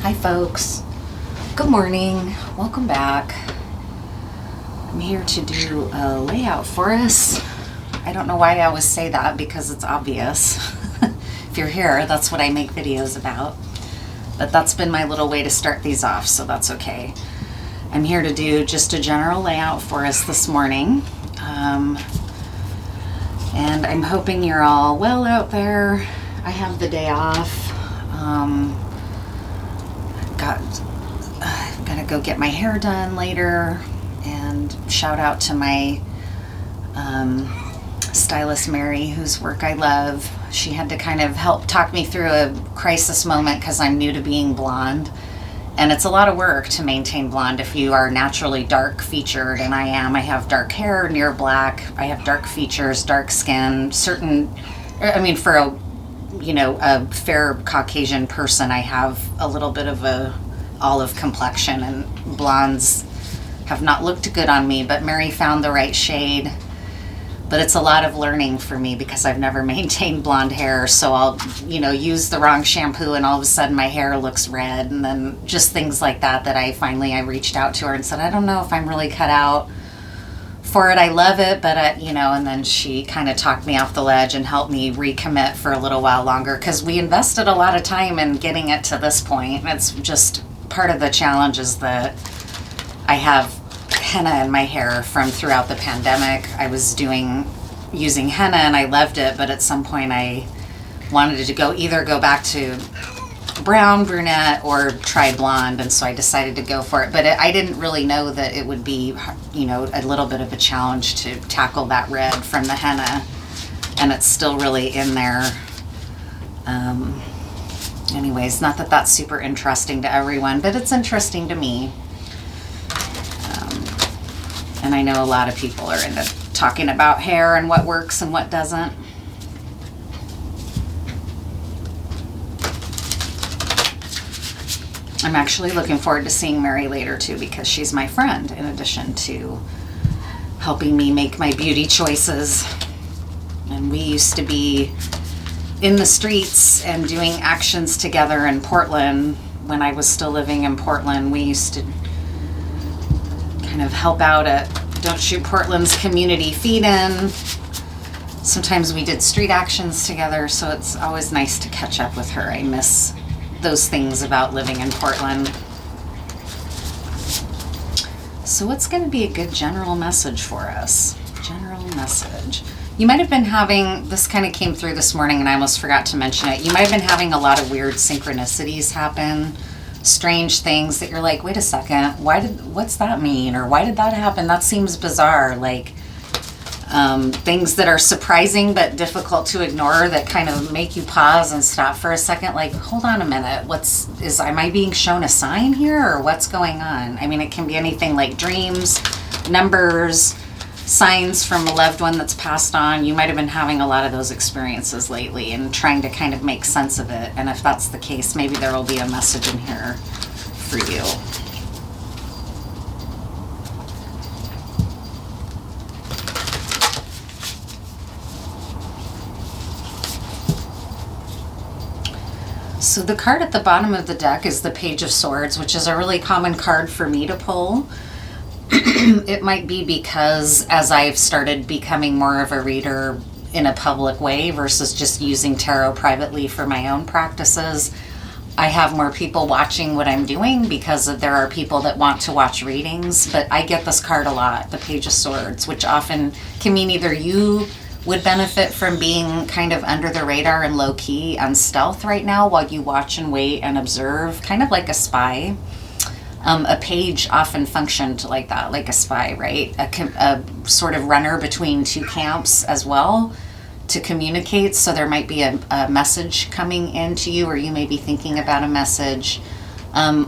Hi folks, good morning, welcome back. I'm here to do a layout for us. I don't know why I always say that because it's obvious. If you're here, that's what I make videos about. But that's been my little way to start these off, so that's okay. I'm here to do just a general layout for us this morning. And I'm hoping you're all well out there. I have the day off. I'm gonna go get my hair done later, and shout out to my stylist Mary, whose work I love. She had to kind of help talk me through a crisis moment because I'm new to being blonde, and it's a lot of work to maintain blonde if you are naturally dark featured, and I am. I have dark hair, near black. I have dark features, dark skin. For a fair Caucasian person, I have a little bit of a olive complexion, and blondes have not looked good on me, but Mary found the right shade. But it's a lot of learning for me because I've never maintained blonde hair, so I'll use the wrong shampoo and all of a sudden my hair looks red, and then just things like that I reached out to her and said, I don't know if I'm really cut out for it. I love it, but and then she kind of talked me off the ledge and helped me recommit for a little while longer because we invested a lot of time in getting it to this point. It's just part of the challenge is that I have henna in my hair from throughout the pandemic. I was using henna and I loved it, but at some point I wanted to either go back to brown, brunette, or try blonde, and so I decided to go for it. But I didn't really know that it would be, a little bit of a challenge to tackle that red from the henna, and it's still really in there. Anyways, not that that's super interesting to everyone, but it's interesting to me. And I know a lot of people are into talking about hair and what works and what doesn't. I'm actually looking forward to seeing Mary later too, because she's my friend in addition to helping me make my beauty choices. And we used to be in the streets and doing actions together in Portland. When I was still living in Portland, we used to kind of help out at Don't Shoot Portland's community feed-in. Sometimes we did street actions together, so it's always nice to catch up with her. I miss those things about living in Portland. So what's going to be a good general message for us? General message. You might have been having, this kind of came through this morning and I almost forgot to mention it. You might have been having a lot of weird synchronicities happen. Strange things that you're like, wait a second, what's that mean? Or why did that happen? That seems bizarre. Like things that are surprising but difficult to ignore that kind of make you pause and stop for a second. Like, hold on a minute, am I being shown a sign here, or what's going on? I mean, it can be anything like dreams, numbers, signs from a loved one that's passed on. You might have been having a lot of those experiences lately and trying to kind of make sense of it. And if that's the case, maybe there will be a message in here for you. So the card at the bottom of the deck is the Page of Swords, which is a really common card for me to pull. It might be because as I've started becoming more of a reader in a public way versus just using tarot privately for my own practices, I have more people watching what I'm doing because there are people that want to watch readings. But I get this card a lot, the Page of Swords, which often can mean either you would benefit from being kind of under the radar and low key on stealth right now while you watch and wait and observe, kind of like a spy. A page often functioned like that, like a spy, right? A sort of runner between two camps as well to communicate. So there might be a message coming into you, or you may be thinking about a message,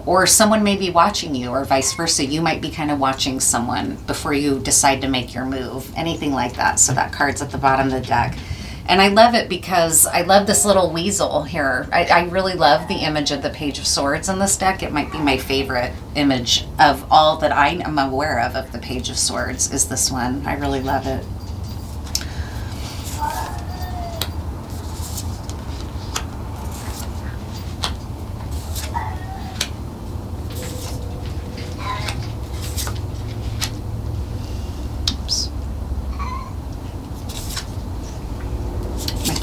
or someone may be watching you, or vice versa. You might be kind of watching someone before you decide to make your move, anything like that. So that card's at the bottom of the deck. And I love it because I love this little weasel here. I really love the image of the Page of Swords in this deck. It might be my favorite image of all that I am aware of the Page of Swords is this one. I really love it.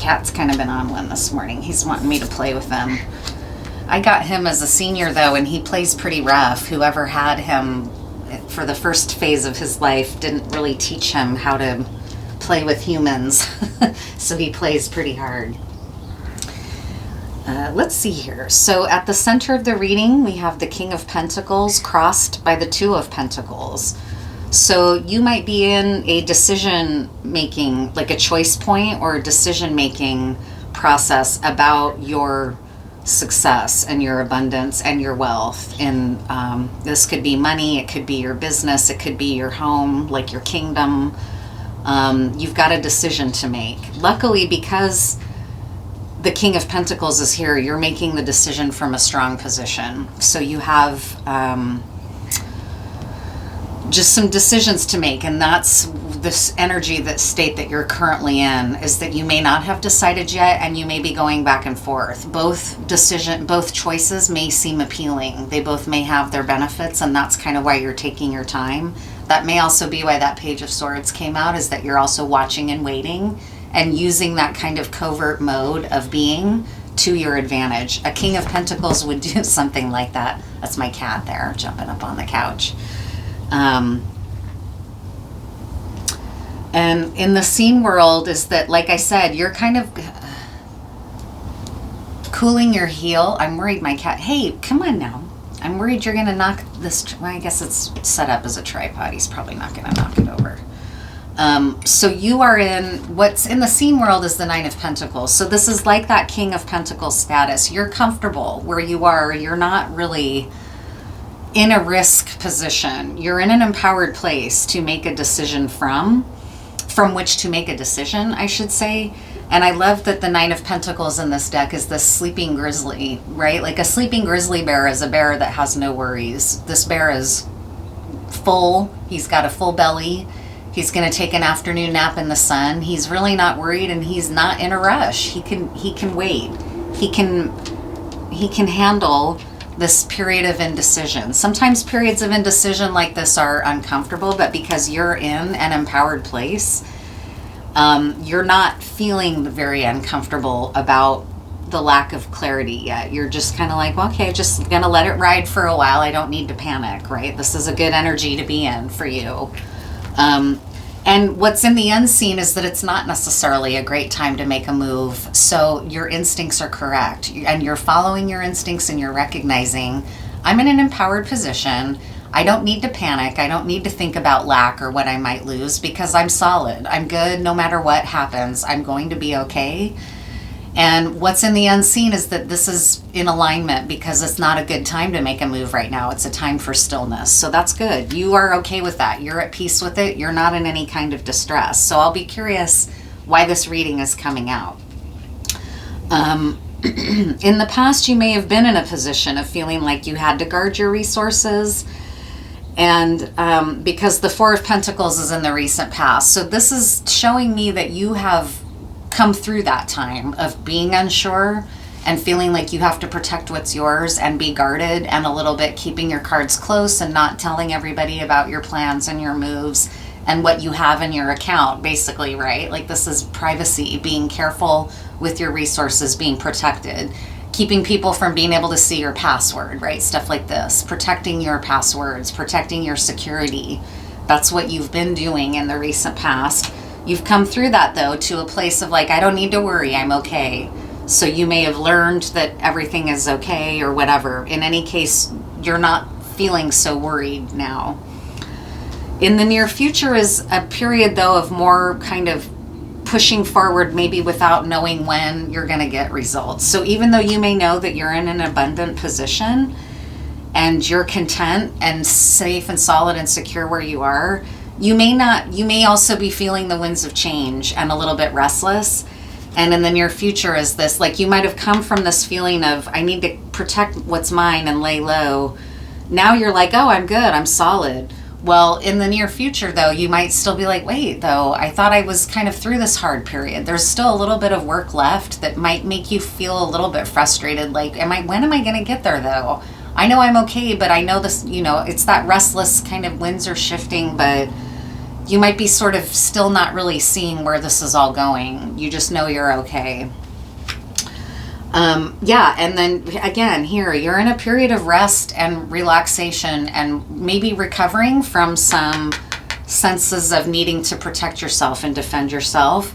cat's kind of been on one this morning. He's wanting me to play with him. I got him as a senior, though, and he plays pretty rough. Whoever had him for the first phase of his life didn't really teach him how to play with humans. So he plays pretty hard. Let's see here. So at the center of the reading, we have the King of Pentacles crossed by the Two of Pentacles. So you might be in a decision making, like a choice point or a decision making process about your success and your abundance and your wealth. And this could be money, it could be your business, it could be your home, like your kingdom. You've got a decision to make. Luckily, because the King of Pentacles is here, you're making the decision from a strong position. So you have just some decisions to make, and that's this energy, that state that you're currently in, is that you may not have decided yet, and you may be going back and forth. Both choices may seem appealing. They both may have their benefits, and that's kind of why you're taking your time. That may also be why that Page of Swords came out, is that you're also watching and waiting and using that kind of covert mode of being to your advantage. A King of Pentacles would do something like that. That's my cat there jumping up on the couch. And in the scene world is that, like I said, you're kind of cooling your heel. I'm worried my cat, hey, come on now. I'm worried you're going to knock this, well, I guess it's set up as a tripod. He's probably not going to knock it over. So you are in, what's in the scene world is the Nine of Pentacles. So this is like that King of Pentacles status. You're comfortable where you are. You're not really in a risk position. You're in an empowered place to make a decision from which to make a decision, I should say. And I love that the Nine of Pentacles in this deck is this sleeping grizzly, right? Like a sleeping grizzly bear is a bear that has no worries. This bear is full. He's got a full belly. He's going to take an afternoon nap in the sun. He's really not worried, and he's not in a rush. He can wait. He can handle this period of indecision. Sometimes periods of indecision like this are uncomfortable, but because you're in an empowered place, you're not feeling very uncomfortable about the lack of clarity yet. You're just kind of like, well, okay, just gonna let it ride for a while. I don't need to panic, right? This is a good energy to be in for you. And what's in the unseen is that it's not necessarily a great time to make a move. So your instincts are correct, and you're following your instincts, and you're recognizing, I'm in an empowered position. I don't need to panic. I don't need to think about lack or what I might lose, because I'm solid. I'm good no matter what happens. I'm going to be okay. And what's in the unseen is that this is in alignment, because it's not a good time to make a move right now. It's a time for stillness. So that's good. You are okay with that. You're at peace with it. You're not in any kind of distress. So I'll be curious why this reading is coming out. In the past, you may have been in a position of feeling like you had to guard your resources, and because the Four of Pentacles is in the recent past. So this is showing me that you have come through that time of being unsure and feeling like you have to protect what's yours and be guarded, and a little bit keeping your cards close and not telling everybody about your plans and your moves and what you have in your account, basically, right? Like, this is privacy, being careful with your resources, being protected, keeping people from being able to see your password, right? Stuff like this, protecting your passwords, protecting your security. That's what you've been doing in the recent past. You've come through that, though, to a place of like, I don't need to worry, I'm okay. So you may have learned that everything is okay or whatever. In any case, you're not feeling so worried now. In the near future is a period, though, of more kind of pushing forward, maybe without knowing when you're going to get results. So even though you may know that you're in an abundant position and you're content and safe and solid and secure where you are, you may also be feeling the winds of change and a little bit restless. And in the near future is this, like, you might have come from this feeling of, I need to protect what's mine and lay low. Now you're like, oh, I'm good, I'm solid. Well, in the near future, though, you might still be like, wait, though, I thought I was kind of through this hard period. There's still a little bit of work left that might make you feel a little bit frustrated. Like, when am I going to get there, though? I know I'm okay, but I know this, it's that restless kind of winds are shifting, but you might be sort of still not really seeing where this is all going. You just know you're okay. Yeah, and then again, here, you're in a period of rest and relaxation and maybe recovering from some senses of needing to protect yourself and defend yourself.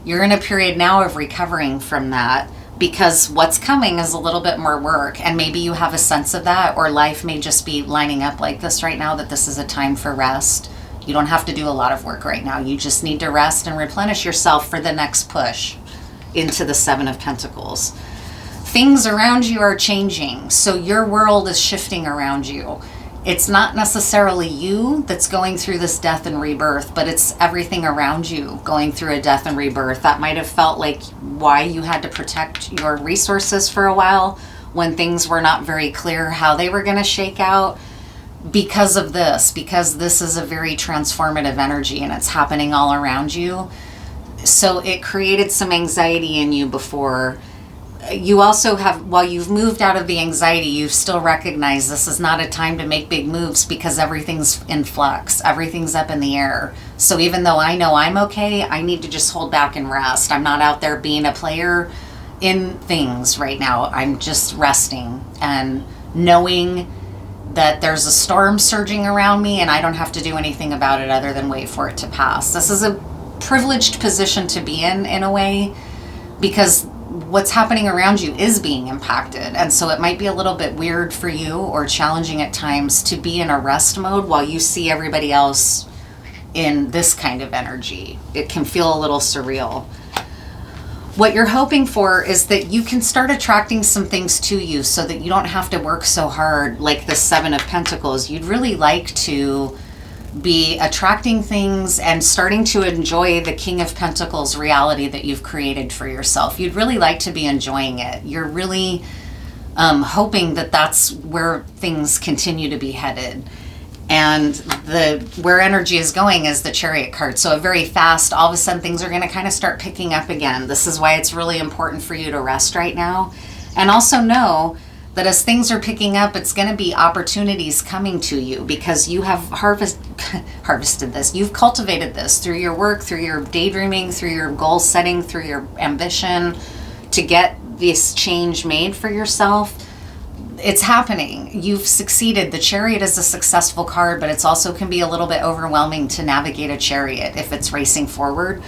You're in a period now of recovering from that, because what's coming is a little bit more work, and maybe you have a sense of that, or life may just be lining up like this right now, that this is a time for rest. You don't have to do a lot of work right now. You just need to rest and replenish yourself for the next push into the Seven of Pentacles. Things around you are changing, so your world is shifting around you. It's not necessarily you that's going through this death and rebirth, but it's everything around you going through a death and rebirth. That might have felt like why you had to protect your resources for a while when things were not very clear how they were going to shake out, because of this, because this is a very transformative energy and it's happening all around you. So it created some anxiety in you before. You also have, while you've moved out of the anxiety, you've still recognized this is not a time to make big moves, because everything's in flux. Everything's up in the air. So even though I know I'm okay, I need to just hold back and rest. I'm not out there being a player in things right now. I'm just resting and knowing that there's a storm surging around me and I don't have to do anything about it other than wait for it to pass. This is a privileged position to be in a way, because what's happening around you is being impacted. And so it might be a little bit weird for you or challenging at times to be in a rest mode while you see everybody else in this kind of energy. It can feel a little surreal. What you're hoping for is that you can start attracting some things to you so that you don't have to work so hard, like the Seven of Pentacles. You'd really like to be attracting things and starting to enjoy the King of Pentacles reality that you've created for yourself. You'd really like to be enjoying it. You're really hoping that that's where things continue to be headed. And where energy is going is the Chariot card. So a very fast, all of a sudden things are going to kind of start picking up again. This is why it's really important for you to rest right now. And also know that as things are picking up, it's going to be opportunities coming to you, because you have harvested this. You've cultivated this through your work, through your daydreaming, through your goal setting, through your ambition to get this change made for yourself. It's happening. You've succeeded. The Chariot is a successful card, but it's also can be a little bit overwhelming to navigate a chariot if it's racing forward.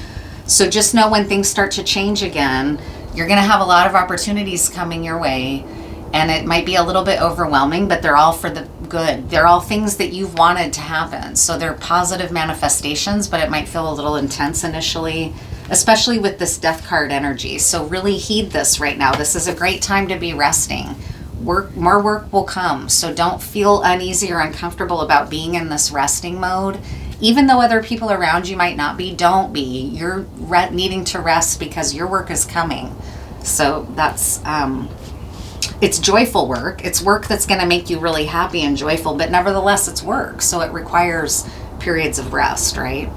So just know when things start to change again, you're going to have a lot of opportunities coming your way. And it might be a little bit overwhelming, but they're all for the good. They're all things that you've wanted to happen. So they're positive manifestations, but it might feel a little intense initially, especially with this Death card energy. So really heed this right now. This is a great time to be resting. More work will come. So don't feel uneasy or uncomfortable about being in this resting mode. Even though other people around you might not be, don't be. You're needing to rest because your work is coming. So that's... it's joyful work. It's work that's going to make you really happy and joyful, but nevertheless, it's work. So it requires periods of rest, right?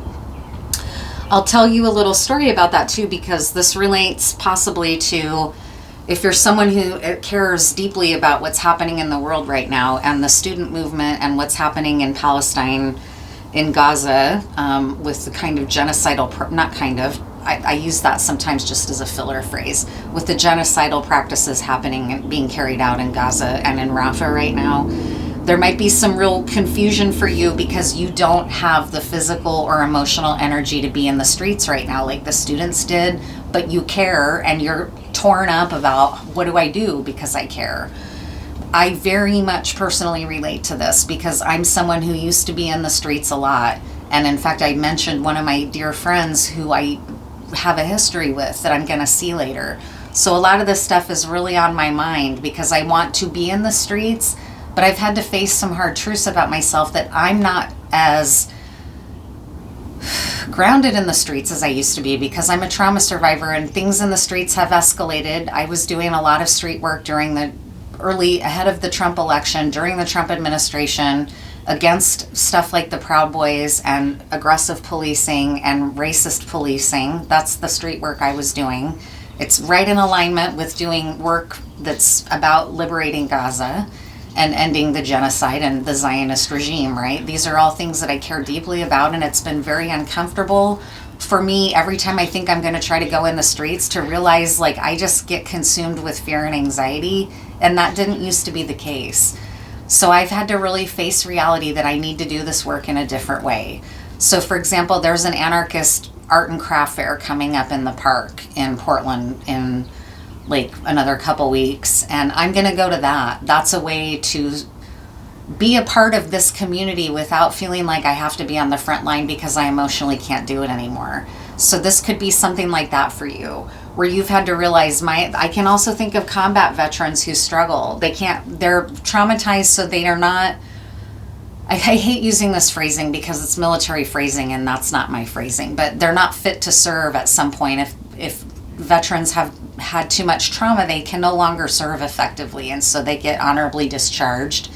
I'll tell you a little story about that too, because this relates possibly to if you're someone who cares deeply about what's happening in the world right now and the student movement and what's happening in Palestine, in Gaza, with the kind of genocidal, not kind of, I use that sometimes just as a filler phrase, with the genocidal practices happening and being carried out in Gaza and in Rafah right now. There might be some real confusion for you because you don't have the physical or emotional energy to be in the streets right now like the students did, but you care and you're torn up about what do I do because I care. I very much personally relate to this because I'm someone who used to be in the streets a lot. And in fact, I mentioned one of my dear friends who I have a history with that I'm going to see later. So a lot of this stuff is really on my mind because I want to be in the streets, but I've had to face some hard truths about myself that I'm not as grounded in the streets as I used to be because I'm a trauma survivor and things in the streets have escalated. I was doing a lot of street work during the ahead of the Trump election, during the Trump administration, against stuff like the Proud Boys and aggressive policing and racist policing. That's the street work I was doing. It's right in alignment with doing work that's about liberating Gaza. and ending the genocide and the Zionist regime, right? These are all things that I care deeply about, and it's been very uncomfortable for me every time I think I'm going to try to go in the streets to realize like I just get consumed with fear and anxiety, and that didn't used to be the case. So I've had to really face reality that I need to do this work in a different way. So for example, there's an anarchist art and craft fair coming up in the park in Portland in like another couple weeks, and I'm going to go to that. That's a way to be a part of this community without feeling like I have to be on the front line because I emotionally can't do it anymore. So this could be something like that for you, where you've had to realize I can also think of combat veterans who struggle. They're traumatized, so they are not, I hate using this phrasing because it's military phrasing and that's not my phrasing, but they're not fit to serve at some point. If veterans have had too much trauma, they can no longer serve effectively, and so they get honorably discharged.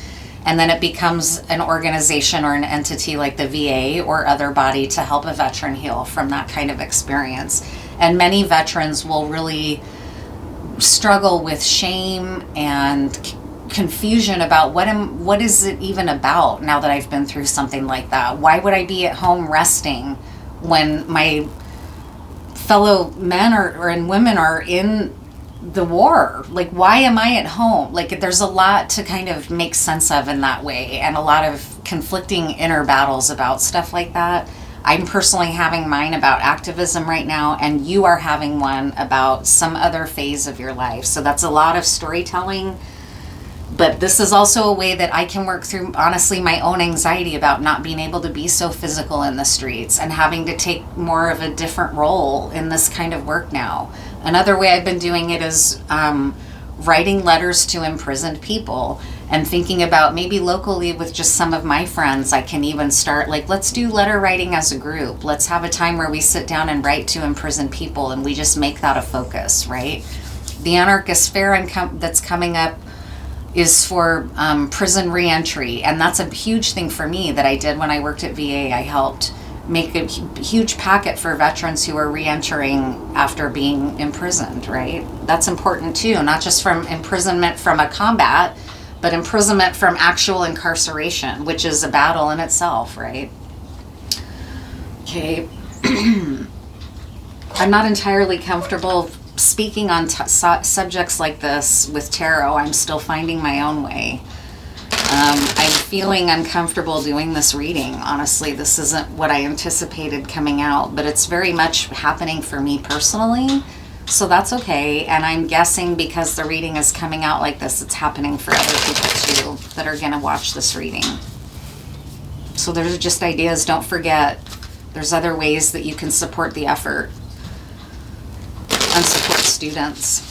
And then it becomes an organization or an entity like the VA or other body to help a veteran heal from that kind of experience. And many veterans will really struggle with shame and confusion about what is it even about now that I've been through something like that? Why would I be at home resting when my fellow men and women are in the war? Like, why am I at home? Like, there's a lot to kind of make sense of in that way, and a lot of conflicting inner battles about stuff like that. I'm personally having mine about activism right now, and you are having one about some other phase of your life. So that's a lot of storytelling, but this is also a way that I can work through, honestly, my own anxiety about not being able to be so physical in the streets and having to take more of a different role in this kind of work now. Another way I've been doing it is writing letters to imprisoned people and thinking about maybe locally with just some of my friends. I can even start like, let's do letter writing as a group. Let's have a time where we sit down and write to imprisoned people, and we just make that a focus, right? The anarchist fair that's coming up is for prison reentry, and that's a huge thing for me that I did when I worked at VA. I helped make a huge packet for veterans who are re-entering after being imprisoned, right? That's important too, not just from imprisonment from a combat, but imprisonment from actual incarceration, which is a battle in itself, right? Okay. I'm not entirely comfortable speaking on subjects like this with tarot. I'm still finding my own way. I'm feeling uncomfortable doing this reading. Honestly, this isn't what I anticipated coming out, but it's very much happening for me personally, so that's okay. And I'm guessing because the reading is coming out like this, it's happening for other people too that are going to watch this reading. So there's just ideas. Don't forget, there's other ways that you can support the effort and support students.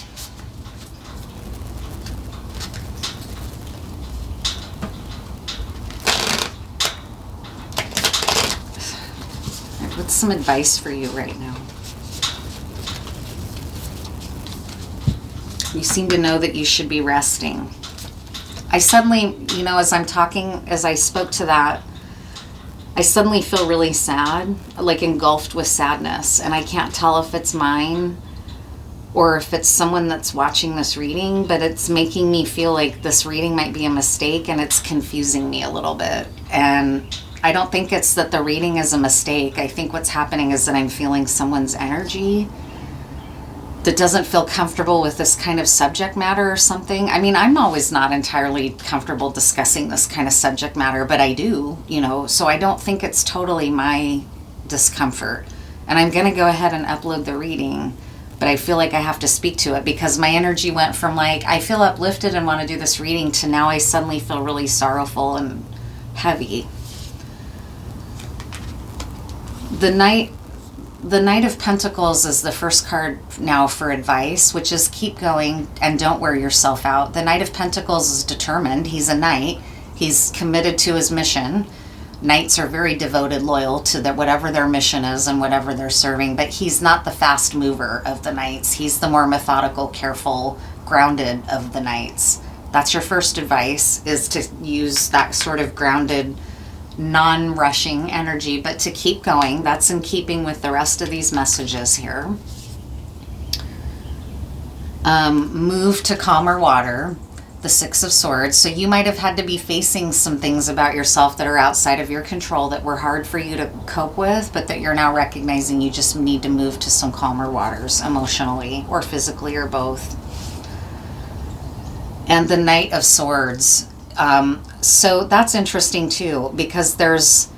What's some advice for you right now? You seem to know that you should be resting. I suddenly, as I'm talking, as I spoke to that, I suddenly feel really sad, like engulfed with sadness, and I can't tell if it's mine or if it's someone that's watching this reading, but it's making me feel like this reading might be a mistake, and it's confusing me a little bit. And I don't think it's that the reading is a mistake. I think what's happening is that I'm feeling someone's energy that doesn't feel comfortable with this kind of subject matter or something. I mean, I'm always not entirely comfortable discussing this kind of subject matter, but I do, so I don't think it's totally my discomfort. And I'm going to go ahead and upload the reading, but I feel like I have to speak to it because my energy went from like, I feel uplifted and want to do this reading, to now I suddenly feel really sorrowful and heavy. The Knight of Pentacles is the first card now for advice, which is keep going and don't wear yourself out. The Knight of Pentacles is determined. He's a knight. He's committed to his mission. Knights are very devoted, loyal to whatever their mission is and whatever they're serving, but he's not the fast mover of the knights. He's the more methodical, careful, grounded of the knights. That's your first advice, is to use that sort of grounded, non-rushing energy, but to keep going. That's in keeping with the rest of these messages here. Move to calmer water. the Six of Swords. So you might have had to be facing some things about yourself that are outside of your control that were hard for you to cope with, but that you're now recognizing you just need to move to some calmer waters emotionally or physically or both. And the Knight of Swords. So that's interesting too, because there's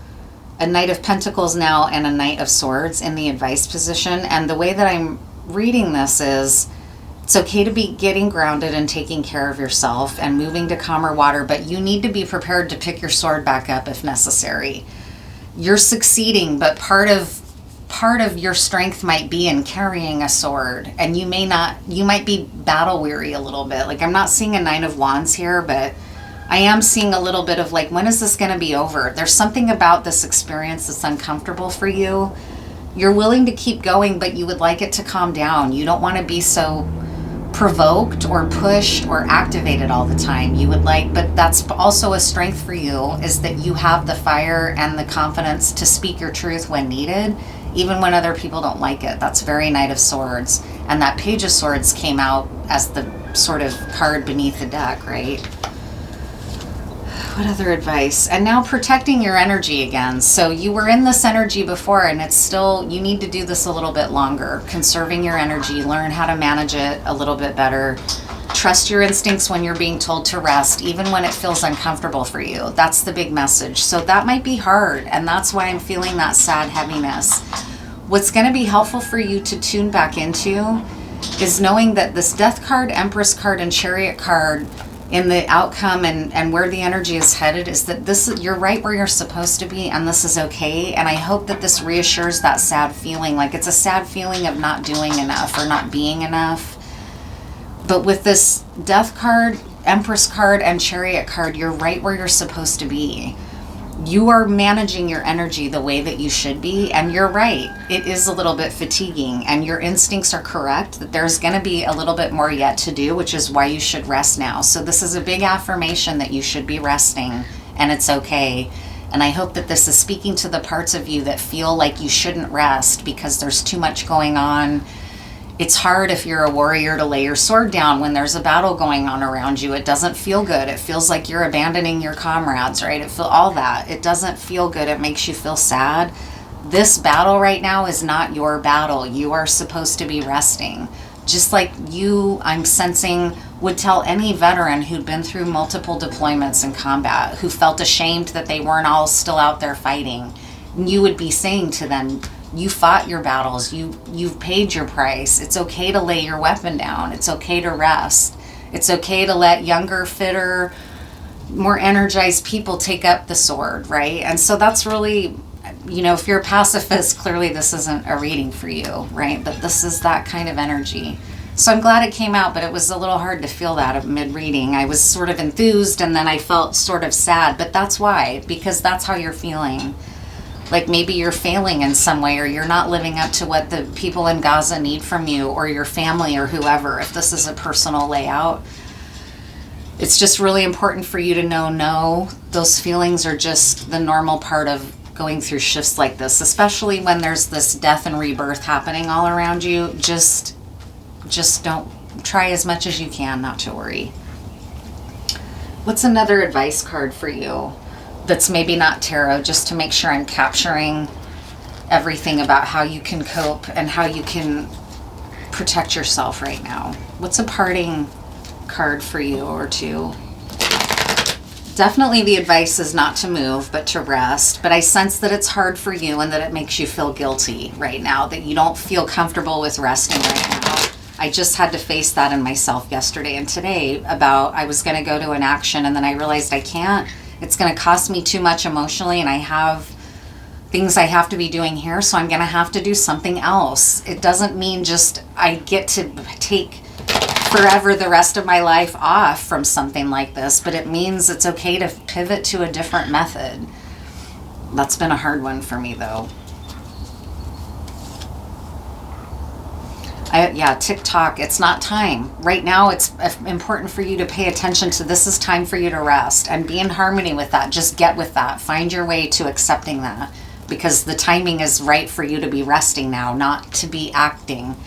a Knight of Pentacles now and a Knight of Swords in the advice position. And the way that I'm reading this is, it's okay to be getting grounded and taking care of yourself and moving to calmer water, but you need to be prepared to pick your sword back up if necessary. You're succeeding, but part of your strength might be in carrying a sword, and you might be battle weary a little bit. Like, I'm not seeing a Nine of Wands here, but I am seeing a little bit of like, when is this going to be over? There's something about this experience that's uncomfortable for you. You're willing to keep going, but you would like it to calm down. You don't want to be so provoked or pushed or activated all the time. You would like, but that's also a strength for you, is that you have the fire and the confidence to speak your truth when needed, even when other people don't like it. That's very Knight of Swords. And that Page of Swords came out as the sort of card beneath the deck, right? What other advice? And now protecting your energy again. So you were in this energy before, and it's still, you need to do this a little bit longer. Conserving your energy, learn how to manage it a little bit better. Trust your instincts when you're being told to rest, even when it feels uncomfortable for you. That's the big message. So that might be hard, and that's why I'm feeling that sad heaviness. What's going to be helpful for you to tune back into is knowing that this Death card, Empress card, and Chariot card in the outcome and where the energy is headed is that you're right where you're supposed to be, and this is okay. And I hope that this reassures that sad feeling. Like, it's a sad feeling of not doing enough or not being enough. But with this Death card, Empress card, and Chariot card, you're right where you're supposed to be. You are managing your energy the way that you should be, and you're right. It is a little bit fatiguing, and your instincts are correct that there's going to be a little bit more yet to do, which is why you should rest now. So this is a big affirmation that you should be resting, and it's okay. And I hope that this is speaking to the parts of you that feel like you shouldn't rest because there's too much going on. It's hard if you're a warrior to lay your sword down when there's a battle going on around you. It doesn't feel good. It feels like you're abandoning your comrades, right? all that. It doesn't feel good. It makes you feel sad. This battle right now is not your battle. You are supposed to be resting. Just like you, I'm sensing, would tell any veteran who'd been through multiple deployments in combat, who felt ashamed that they weren't all still out there fighting. You would be saying to them, you fought your battles. You've paid your price. It's okay to lay your weapon down. It's okay to rest. It's okay to let younger, fitter, more energized people take up the sword, right? And so that's really, if you're a pacifist, clearly this isn't a reading for you, right? But this is that kind of energy. So I'm glad it came out, but it was a little hard to feel that mid-reading. I was sort of enthused, and then I felt sort of sad, but that's why, because that's how you're feeling. Like, maybe you're failing in some way, or you're not living up to what the people in Gaza need from you, or your family, or whoever. If this is a personal layout, it's just really important for you to know, no, those feelings are just the normal part of going through shifts like this, especially when there's this death and rebirth happening all around you. Just don't try as much as you can not to worry. What's another advice card for you that's maybe not tarot, just to make sure I'm capturing everything about how you can cope and how you can protect yourself right now? What's a parting card for you or two? Definitely the advice is not to move, but to rest. But I sense that it's hard for you and that it makes you feel guilty right now, that you don't feel comfortable with resting right now. I just had to face that in myself yesterday and today about I was going to go to an action, and then I realized I can't. It's going to cost me too much emotionally, and I have things I have to be doing here, so I'm going to have to do something else. It doesn't mean just I get to take forever the rest of my life off from something like this, but it means it's okay to pivot to a different method. That's been a hard one for me, though. TikTok, it's not time. Right now, it's important for you to pay attention to this is time for you to rest and be in harmony with that. Just get with that. Find your way to accepting that, because the timing is right for you to be resting now, not to be acting.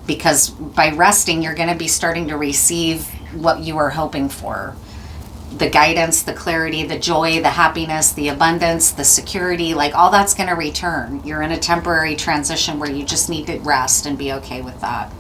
Because by resting, you're going to be starting to receive what you were hoping for. The guidance, the clarity, the joy, the happiness, the abundance, the security, like all that's going to return. You're in a temporary transition where you just need to rest and be okay with that.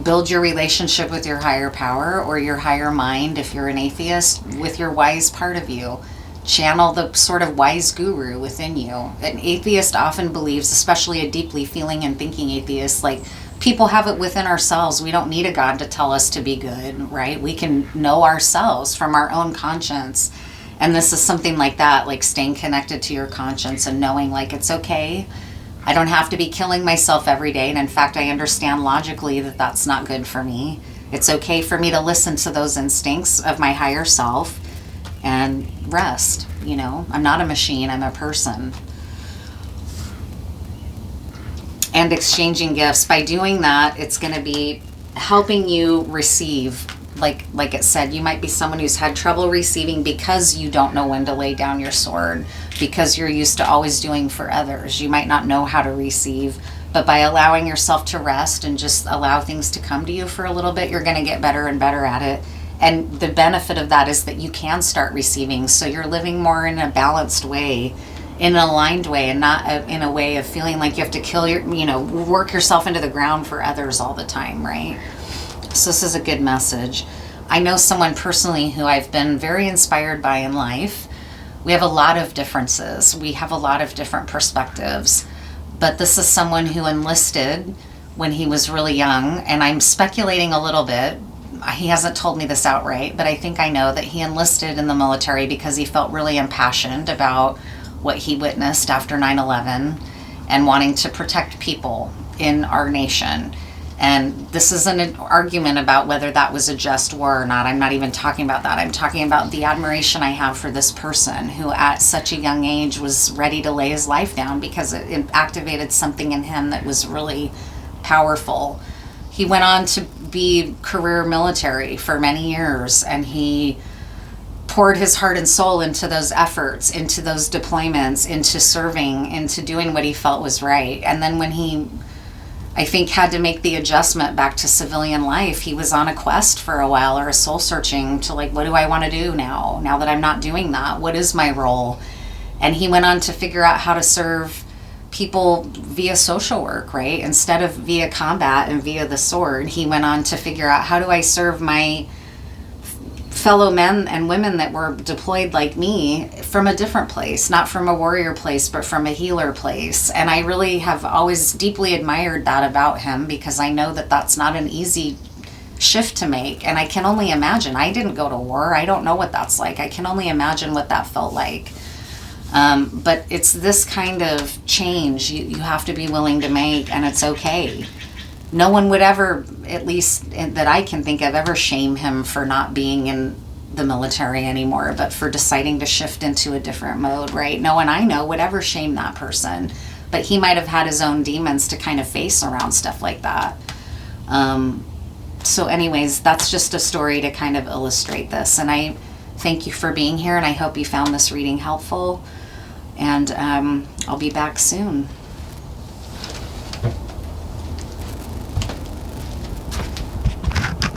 Build your relationship with your higher power or your higher mind, if you're an atheist, with your wise part of you. Channel the sort of wise guru within you. An atheist often believes, especially a deeply feeling and thinking atheist, like people have it within ourselves. We don't need a God to tell us to be good, right? We can know ourselves from our own conscience. And this is something like that, like staying connected to your conscience and knowing like it's okay. I don't have to be killing myself every day. And in fact, I understand logically that that's not good for me. It's okay for me to listen to those instincts of my higher self and rest. You know, I'm not a machine, I'm a person. And exchanging gifts. By doing that, it's going to be helping you receive. Like it said, you might be someone who's had trouble receiving because you don't know when to lay down your sword, because you're used to always doing for others. You might not know how to receive, but by allowing yourself to rest and just allow things to come to you for a little bit, you're going to get better and better at it. And the benefit of that is that you can start receiving. So you're living more in a balanced way, in an aligned way, and not in a way of feeling like you have to kill work yourself into the ground for others all the time, right? So this is a good message. I know someone personally who I've been very inspired by in life. We have a lot of differences. We have a lot of different perspectives. But this is someone who enlisted when he was really young, and I'm speculating a little bit. He hasn't told me this outright, but I think I know that he enlisted in the military because he felt really impassioned about what he witnessed after 9/11 and wanting to protect people in our nation. And this isn't an argument about whether that was a just war or not. I'm not even talking about that. I'm talking about the admiration I have for this person who at such a young age was ready to lay his life down because it activated something in him that was really powerful. He went on to be career military for many years, and he poured his heart and soul into those efforts, into those deployments, into serving, into doing what he felt was right. And then when he, I think, had to make the adjustment back to civilian life, he was on a quest for a while, or a soul searching to like, what do I want to do now that I'm not doing that? What is my role? And he went on to figure out how to serve people via social work, right? Instead of via combat and via the sword, he went on to figure out, how do I serve my fellow men and women that were deployed like me from a different place, not from a warrior place, but from a healer place. And I really have always deeply admired that about him, because I know that that's not an easy shift to make. And I can only imagine. I didn't go to war. I don't know what that's like. I can only imagine what that felt like. But it's this kind of change you have to be willing to make, and it's okay. No one would ever, at least that I can think of, ever shame him for not being in the military anymore, but for deciding to shift into a different mode, right? No one I know would ever shame that person, but he might have had his own demons to kind of face around stuff like that. So anyways, that's just a story to kind of illustrate this. And I thank you for being here, and I hope you found this reading helpful. And I'll be back soon.